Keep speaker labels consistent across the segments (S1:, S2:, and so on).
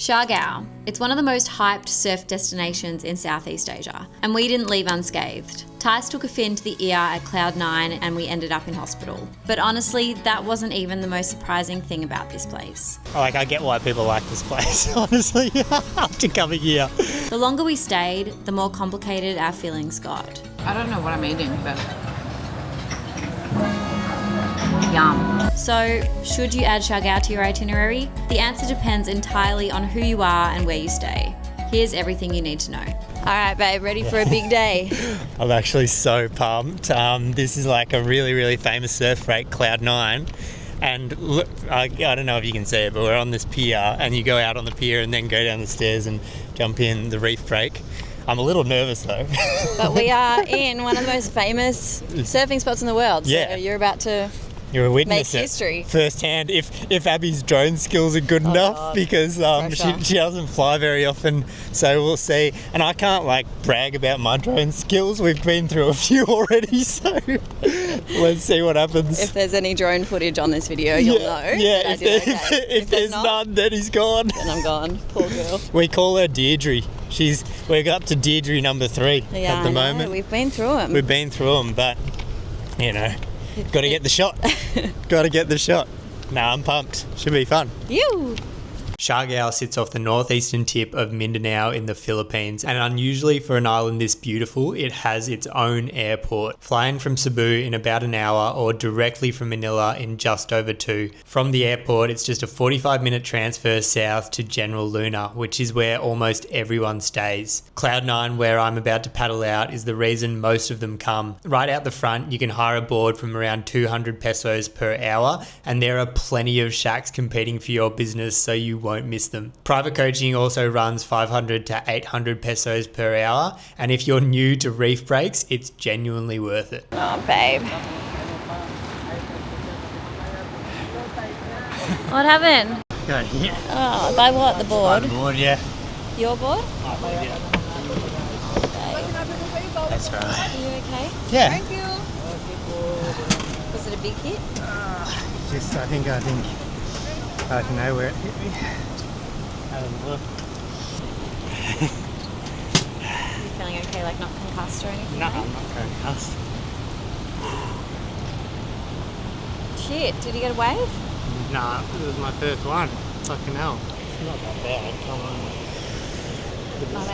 S1: Siargao. It's one of the most hyped surf destinations in Southeast Asia, and we didn't leave unscathed. Tice took a fin to the ER at Cloud 9 and we ended up in hospital. But honestly, that wasn't even the most surprising thing about this place.
S2: I get why people like this place, honestly, after coming here.
S1: The longer we stayed, the more complicated our feelings got.
S3: I don't know what I'm eating, but yum.
S1: So, should you add Siargao to your itinerary? The answer depends entirely on who you are and where you stay. Here's everything you need to know. All right, babe, ready for a big day?
S2: I'm actually so pumped. This is like a really, really famous surf break, Cloud 9. And look, I don't know if you can see it, but we're on this pier and you go out on the pier and then go down the stairs and jump in the reef break. I'm a little nervous though.
S1: But we are in one of the most famous surfing spots in the world. So
S2: yeah.
S1: You're about to
S2: You're a witness
S1: make history
S2: firsthand. If Abby's drone skills are good enough,
S1: God.
S2: because she doesn't fly very often, so we'll see. And I can't brag about my drone skills. We've been through a few already, so let's see what happens.
S1: If there's any drone footage on this video, you'll know.
S2: Yeah, if there's none, then he's gone.
S1: Then I'm gone. Poor girl.
S2: We call her Deirdre. We're up to Deirdre number 3 at the moment.
S1: We've been through them.
S2: We've been through them, but got to get the shot. Got to get the shot. Nah, I'm pumped. Should be fun.
S1: You.
S2: Siargao sits off the northeastern tip of Mindanao in the Philippines, and unusually for an island this beautiful, it has its own airport. Flying from Cebu in about an hour or directly from Manila in just over 2. From the airport, it's just a 45-minute transfer south to General Luna, which is where almost everyone stays. Cloud 9, where I'm about to paddle out, is the reason most of them come. Right out the front, you can hire a board from around 200 pesos per hour, and there are plenty of shacks competing for your business, so you won't miss them. Private coaching also runs 500 to 800 pesos per hour, and if you're new to reef breaks, it's genuinely worth it.
S1: Oh, babe. What happened?
S2: Good, yeah.
S1: Oh, by what? The board?
S2: The board, yeah.
S1: Your board?
S2: Yeah.
S1: Okay.
S2: That's right.
S1: Are you okay?
S2: Yeah.
S3: Thank you.
S1: Was it a big hit?
S2: I think I don't know where it hit me. Have a look.
S1: You feeling okay, like not concussed or anything?
S2: No, I'm not concussed.
S1: Shit, did you get a wave?
S2: Nah, it was my first one. Fucking hell. It's not that bad. Come on.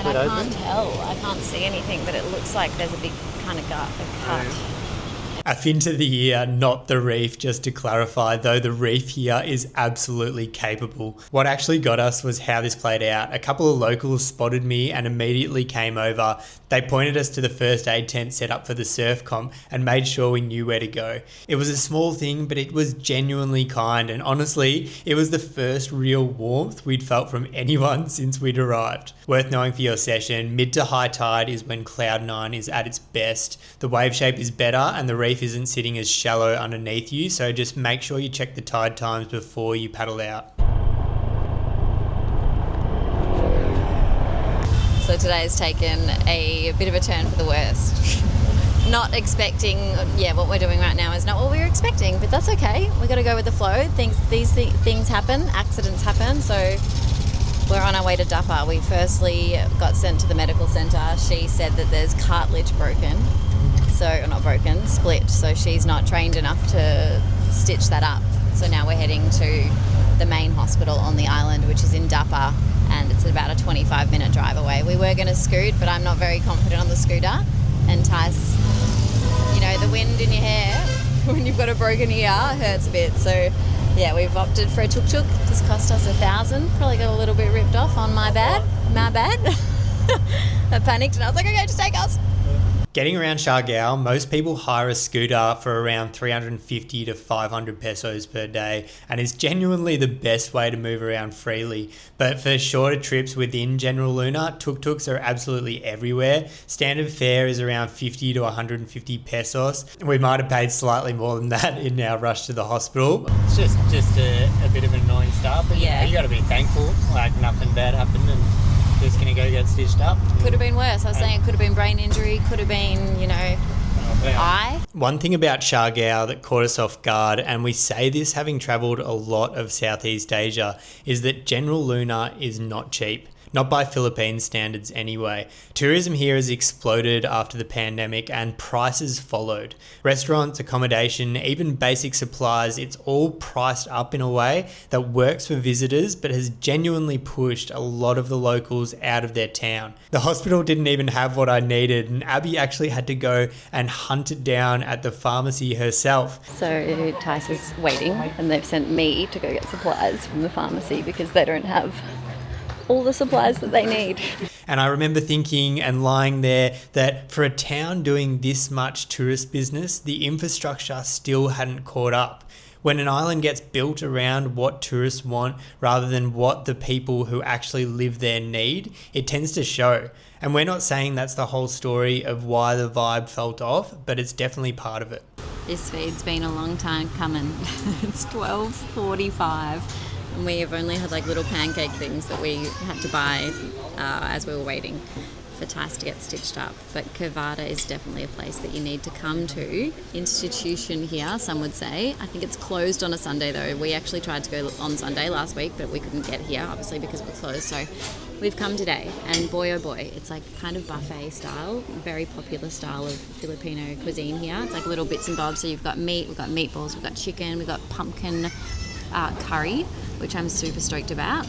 S1: I can't tell. I can't see anything, but it looks like there's a big kind of cut.
S2: A fin to the ear, not the reef, just to clarify, though the reef here is absolutely capable. What actually got us was how this played out. A couple of locals spotted me and immediately came over. They pointed us to the first aid tent set up for the surf comp and made sure we knew where to go. It was a small thing, but it was genuinely kind, and honestly, it was the first real warmth we'd felt from anyone since we'd arrived. Worth knowing for your session, mid to high tide is when Cloud 9 is at its best. The wave shape is better and the reef isn't sitting as shallow underneath you, so just make sure you check the tide times before you paddle out.
S1: So today's taken a bit of a turn for the worst. Not expecting, what we're doing right now is not what we were expecting, but that's okay. We got to go with the flow. These things happen, accidents happen, so we're on our way to Dapa. We firstly got sent to the medical centre. She said that there's cartilage broken. So, not broken, split. So she's not trained enough to stitch that up. So now we're heading to the main hospital on the island, which is in Dapa, and it's about a 25-minute drive away. We were going to scoot, but I'm not very confident on the scooter. And Tice, the wind in your hair when you've got a broken ear hurts a bit. So yeah, we've opted for a tuk-tuk. Just cost us $1,000. Probably got a little bit ripped off on my bad. I panicked and I was like, okay, just take us.
S2: Getting around Siargao, most people hire a scooter for around 350 to 500 pesos per day, and is genuinely the best way to move around freely. But for shorter trips within General Luna, tuk-tuks are absolutely everywhere. Standard fare is around 50 to 150 pesos. We might have paid slightly more than that in our rush to the hospital. It's just a bit of an annoying start, but you got to be thankful, like nothing bad happened and just going to go get stitched up.
S1: Could have been worse. I was saying it could have been brain injury, could have been,
S2: One thing about Siargao that caught us off guard, and we say this having travelled a lot of Southeast Asia, is that General Luna is not cheap. Not by Philippine standards anyway. Tourism here has exploded after the pandemic and prices followed. Restaurants, accommodation, even basic supplies, it's all priced up in a way that works for visitors but has genuinely pushed a lot of the locals out of their town. The hospital didn't even have what I needed, and Abby actually had to go and hunt it down at the pharmacy herself.
S1: So Tice is waiting and they've sent me to go get supplies from the pharmacy because they don't have all the supplies that they need.
S2: And I remember thinking and lying there that for a town doing this much tourist business, the infrastructure still hadn't caught up. When an island gets built around what tourists want rather than what the people who actually live there need, it tends to show. And we're not saying that's the whole story of why the vibe felt off, but it's definitely part of it.
S1: This feed's been a long time coming. It's 12:45. And we have only had like little pancake things that we had to buy as we were waiting for Tice to get stitched up. But Covada is definitely a place that you need to come to. Institution here, some would say. I think it's closed on a Sunday though. We actually tried to go on Sunday last week, but we couldn't get here obviously because we're closed. So we've come today, and boy oh boy, it's like kind of buffet style, very popular style of Filipino cuisine here. It's like little bits and bobs. So you've got meat, we've got meatballs, we've got chicken, we've got pumpkin curry, which I'm super stoked about.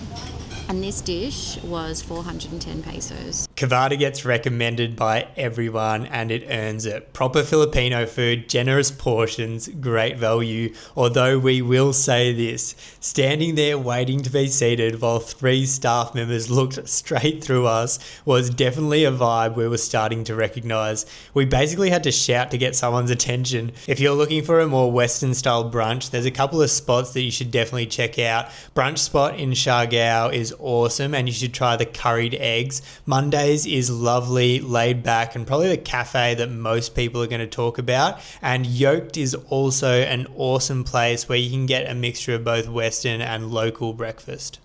S1: And this dish was 410 pesos.
S2: Covada gets recommended by everyone and it earns it. Proper Filipino food, generous portions, great value. Although we will say this, standing there waiting to be seated while 3 staff members looked straight through us was definitely a vibe we were starting to recognise. We basically had to shout to get someone's attention. If you're looking for a more Western style brunch, there's a couple of spots that you should definitely check out. Brunch spot in Siargao is awesome and you should try the curried eggs. Mondays is lovely, laid back, and probably the cafe that most people are going to talk about. And Yoked is also an awesome place where you can get a mixture of both Western and local breakfast.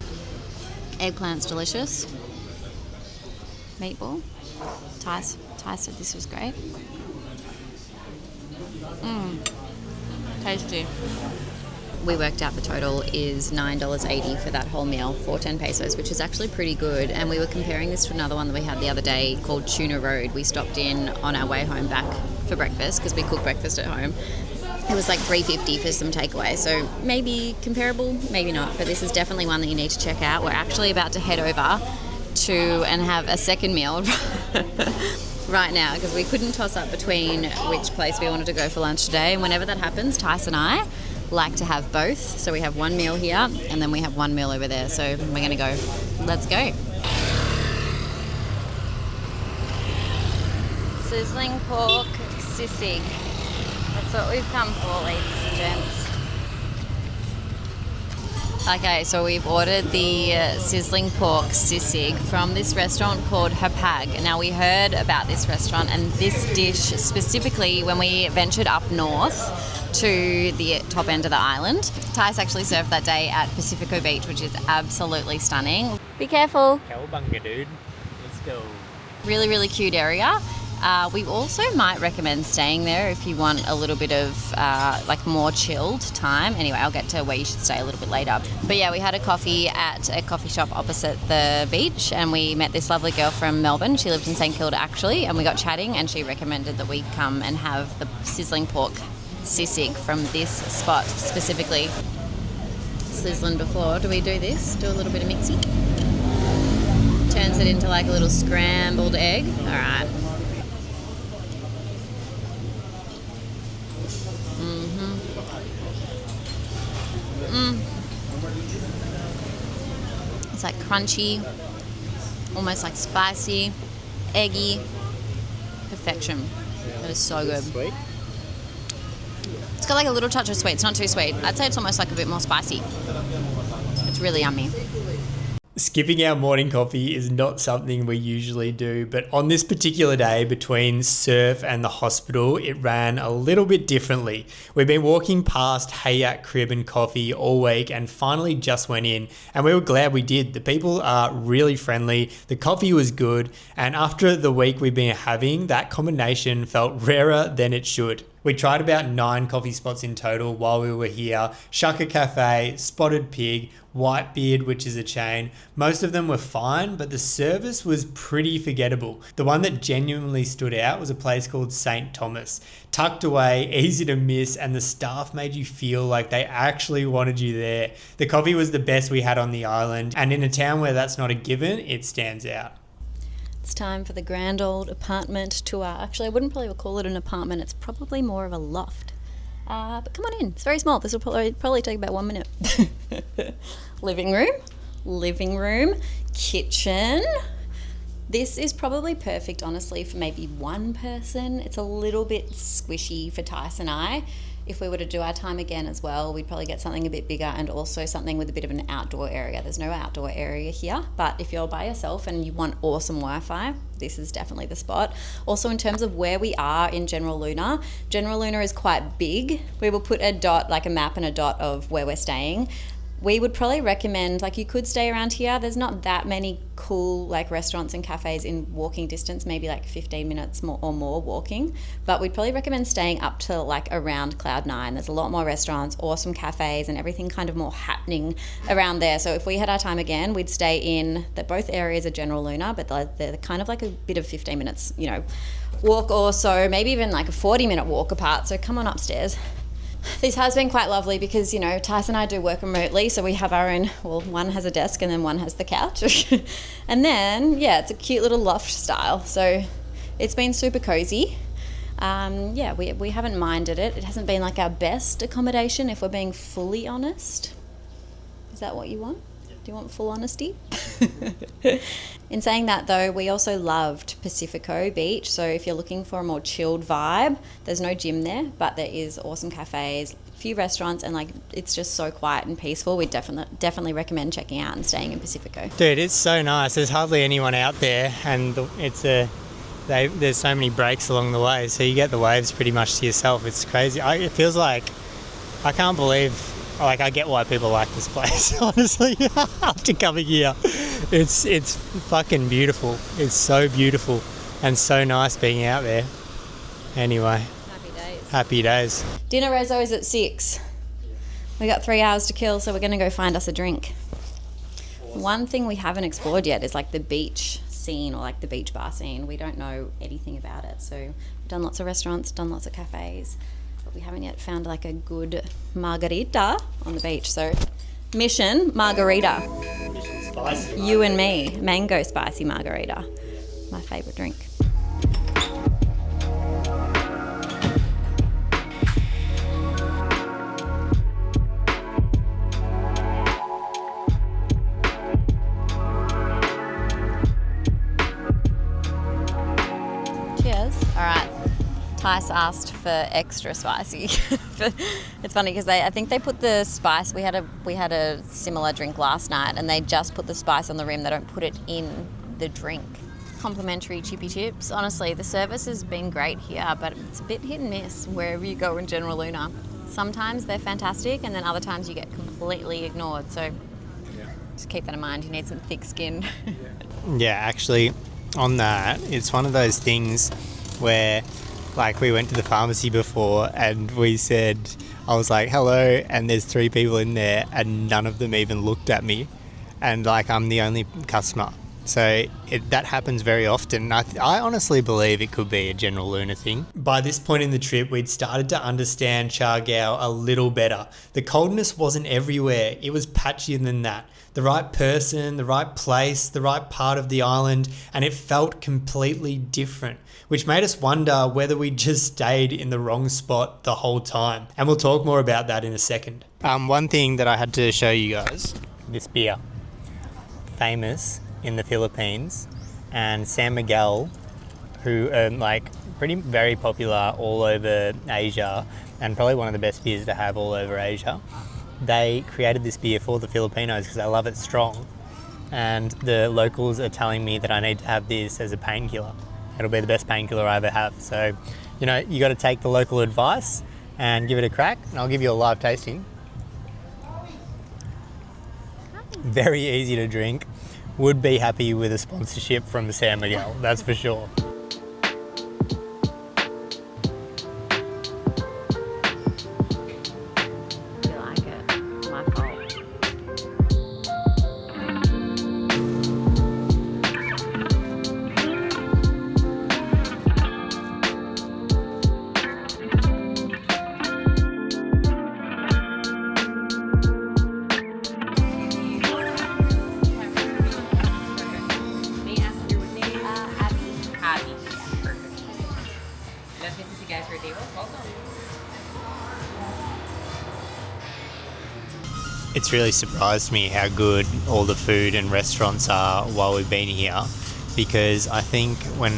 S1: Eggplant's delicious. Meatball. Tice said this was great. Tasty. We worked out the total is $9.80 for that whole meal, 410 pesos, which is actually pretty good. And we were comparing this to another one that we had the other day called Tuna Road. We stopped in on our way home back for breakfast because we cook breakfast at home. It was like $3.50 for some takeaway, so maybe comparable, maybe not. But this is definitely one that you need to check out. We're actually about to head over to and have a second meal right now because we couldn't toss up between which place we wanted to go for lunch today. And whenever that happens, Tice and I like to have both. So we have one meal here and then we have one meal over there. So we're going to go. Let's go. Sizzling pork sisig. That's what we've come for, ladies and gents. Okay, so we've ordered the sizzling pork sisig from this restaurant called Hapag. Now, we heard about this restaurant and this dish specifically when we ventured up north to the top end of the island. Tice actually served that day at Pacifico Beach, which is absolutely stunning. Be careful.
S2: Cowabunga, dude. Let's go.
S1: Really, really cute area. We also might recommend staying there if you want a little bit of like more chilled time. Anyway, I'll get to where you should stay a little bit later. But yeah, we had a coffee at a coffee shop opposite the beach and we met this lovely girl from Melbourne. She lived in St Kilda actually, and we got chatting and she recommended that we come and have the sizzling pork sisig from this spot specifically. Sizzling before. Do we do this? Do a little bit of mixy? Turns it into like a little scrambled egg. All right. It's like crunchy, almost like spicy, eggy. Perfection. That is so good.
S2: Sweet.
S1: It's got like a little touch of sweet. It's not too sweet. I'd say it's almost like a bit more spicy. It's really yummy.
S2: Skipping our morning coffee is not something we usually do, but on this particular day between surf and the hospital, it ran a little bit differently. We've been walking past Hayat Crib and Coffee all week and finally just went in, and we were glad we did. The people are really friendly, the coffee was good, and after the week we've been having, that combination felt rarer than it should. We tried about 9 coffee spots in total while we were here. Shaka Cafe, Spotted Pig, Whitebeard, which is a chain. Most of them were fine, but the service was pretty forgettable. The one that genuinely stood out was a place called St. Thomas. Tucked away, easy to miss, and the staff made you feel like they actually wanted you there. The coffee was the best we had on the island, and in a town where that's not a given, it stands out.
S1: It's time for the grand old apartment tour. Actually, I wouldn't probably call it an apartment. It's probably more of a loft. But come on in. It's very small. This will probably take about 1 minute. Living room, kitchen. This is probably perfect, honestly, for maybe one person. It's a little bit squishy for Tice and I. If we were to do our time again as well, we'd probably get something a bit bigger and also something with a bit of an outdoor area. There's no outdoor area here, but if you're by yourself and you want awesome Wi-Fi, this is definitely the spot. Also, in terms of where we are in General Luna is quite big. We will put a dot, like a map and a dot of where we're staying. We would probably recommend, like, you could stay around here. There's not that many cool like restaurants and cafes in walking distance, maybe like 15 minutes more or more walking, but we'd probably recommend staying up to like around Cloud 9. There's a lot more restaurants, awesome cafes, and everything kind of more happening around there. So if we had our time again, we'd stay in that. Both areas are General Luna, but they're kind of like a bit of 15 minutes, you know, walk or so, maybe even like a 40-minute walk apart. So come on upstairs. This has been quite lovely because, you know, Tice and I do work remotely, so we have our own, well, one has a desk and then one has the couch. And then, yeah, it's a cute little loft style. So it's been super cozy. Yeah, we haven't minded it. It hasn't been like our best accommodation, if we're being fully honest. Is that what you want? Do you want full honesty? In saying that though, we also loved Pacifico Beach. So if you're looking for a more chilled vibe, there's no gym there, but there is awesome cafes, a few restaurants, and like it's just so quiet and peaceful. We definitely recommend checking out and staying in Pacifico.
S2: Dude, it's so nice. There's hardly anyone out there, and there's so many breaks along the way, so you get the waves pretty much to yourself. It's crazy. It feels like, I can't believe, like, I get why people like this place, honestly, after coming here. It's fucking beautiful. It's so beautiful and so nice being out there. Anyway. Happy days.
S1: Dinner rezo is at 6. We got 3 hours to kill, so we're going to go find us a drink. Awesome. One thing we haven't explored yet is like the beach scene or like the beach bar scene. We don't know anything about it. So we've done lots of restaurants, done lots of cafes, but we haven't yet found like a good margarita on the beach. So mission margarita.
S2: Mission spicy margarita.
S1: You and me, mango spicy margarita. My favourite drink. Tice asked for extra spicy. It's funny because I think they put the spice. We had a similar drink last night, and they just put the spice on the rim. They don't put it in the drink. Complimentary chippy chips. Honestly, the service has been great here, but it's a bit hit and miss wherever you go in General Luna. Sometimes they're fantastic, and then other times you get completely ignored. So just keep that in mind. You need some thick skin.
S2: Yeah, actually, on that, it's one of those things where, like, we went to the pharmacy before and we said, I was like, hello, and there's 3 people in there and none of them even looked at me, and like I'm the only customer. So that happens very often. I honestly believe it could be a General Luna thing. By this point in the trip, we'd started to understand Siargao a little better. The coldness wasn't everywhere. It was patchier than that. The right person, the right place, the right part of the island, and it felt completely different, which made us wonder whether we just stayed in the wrong spot the whole time. And we'll talk more about that in a second. One thing that I had to show you guys, this beer, famous in the Philippines, and San Miguel, who are like very popular all over Asia, and probably one of the best beers to have all over Asia. They created this beer for the Filipinos because they love it strong. and the locals are telling me that I need to have this as a painkiller. It'll be the best painkiller I ever have. So, you know, you got to take the local advice and give it a crack, and I'll give you a live tasting. Very easy to drink. Would be happy with a sponsorship from San Miguel, that's for sure.
S1: You like it? My fault.
S2: It's really surprised me how good all the food and restaurants are while we've been here, because I think when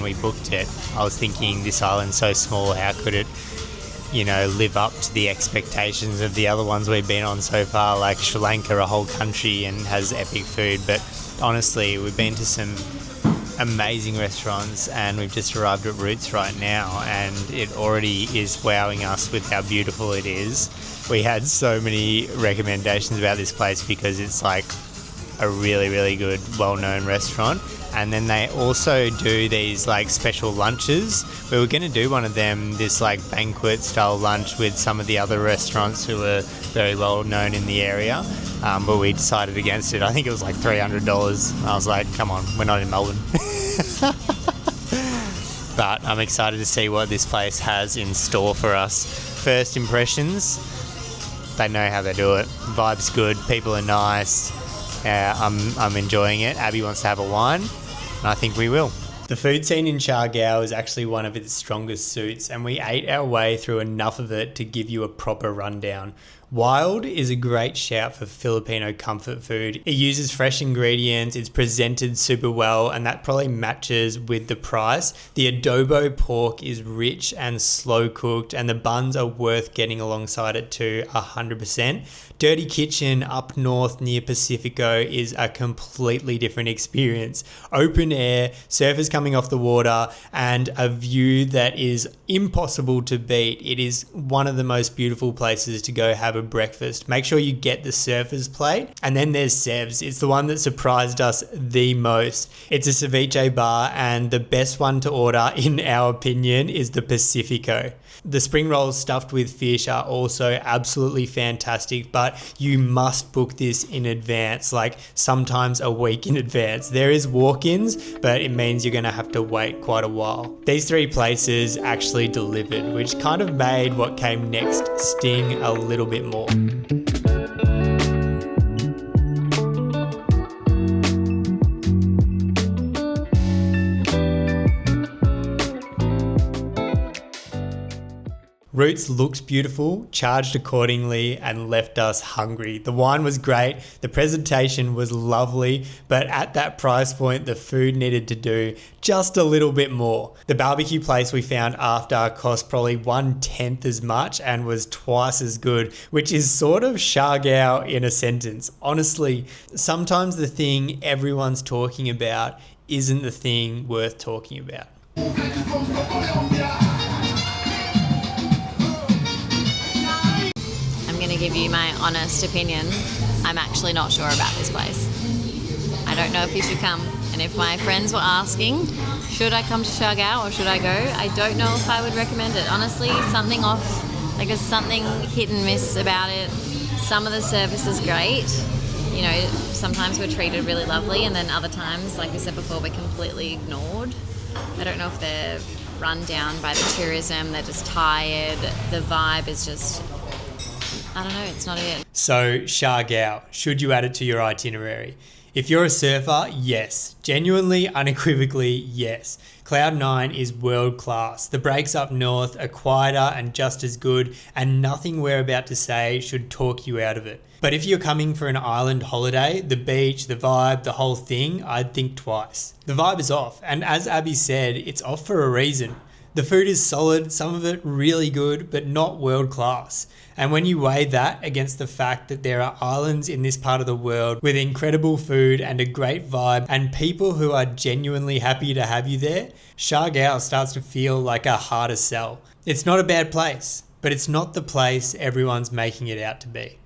S2: we booked it, I was thinking this island's so small, how could it, you know, live up to the expectations of the other ones we've been on so far, like Sri Lanka, a whole country, and has epic food. But honestly, we've been to some amazing restaurants, and we've just arrived at Roots right now, and it already is wowing us with how beautiful it is. We had so many recommendations about this place because it's like a really, really good, well-known restaurant. And then they also do these like special lunches. We were going to do one of them, this like banquet style lunch with some of the other restaurants who are very well known in the area. But we decided against it. I think it was like $300. I was like, come on, we're not in Melbourne. But I'm excited to see what this place has in store for us. First impressions, they know how they do it. Vibe's good, people are nice. I'm enjoying it. Abby wants to have a wine, and I think we will. The food scene in Siargao is actually one of its strongest suits, and we ate our way through enough of it to give you a proper rundown. Wild is a great shout for Filipino comfort food. It uses fresh ingredients, it's presented super well, and that probably matches with the price. The adobo pork is rich and slow cooked, and the buns are worth getting alongside it too, 100%. Dirty Kitchen up north near Pacifico is a completely different experience. Open air, surfers coming off the water, and a view that is impossible to beat. It is one of the most beautiful places to go have a breakfast. Make sure you get the surfers plate. And then there's Sev's. It's the one that surprised us the most. It's a ceviche bar, and the best one to order, in our opinion, is the Pacifico. The spring rolls stuffed with fish are also absolutely fantastic, but you must book this in advance, like sometimes a week in advance. There is walk-ins, but it means you're going to have to wait quite a while. These three places actually delivered, which kind of made what came next sting a little bit more. Roots looked beautiful, charged accordingly, and left us hungry. The wine was great, the presentation was lovely, but at that price point, the food needed to do just a little bit more. The barbecue place we found after cost probably 1/10 as much and was twice as good, which is sort of Siargao in a sentence. Honestly, sometimes the thing everyone's talking about isn't the thing worth talking about.
S1: I'm going to give you my honest opinion. I'm actually not sure about this place. I don't know if you should come. And if my friends were asking, should I come to Siargao or should I go? I don't know if I would recommend it. Honestly, something off, like there's something hit and miss about it. Some of the service is great. You know, sometimes we're treated really lovely, and then other times, like we said before, we're completely ignored. I don't know if they're run down by the tourism, they're just tired. The vibe is just, I don't know, it's not it.
S2: So, Siargao, should you add it to your itinerary? If you're a surfer, yes. Genuinely, unequivocally, yes. Cloud9 is world class. The breaks up north are quieter and just as good, and nothing we're about to say should talk you out of it. But if you're coming for an island holiday, the beach, the vibe, the whole thing, I'd think twice. The vibe is off, and as Abby said, it's off for a reason. The food is solid, some of it really good, but not world class. And when you weigh that against the fact that there are islands in this part of the world with incredible food and a great vibe and people who are genuinely happy to have you there, Siargao starts to feel like a harder sell. It's not a bad place, but it's not the place everyone's making it out to be.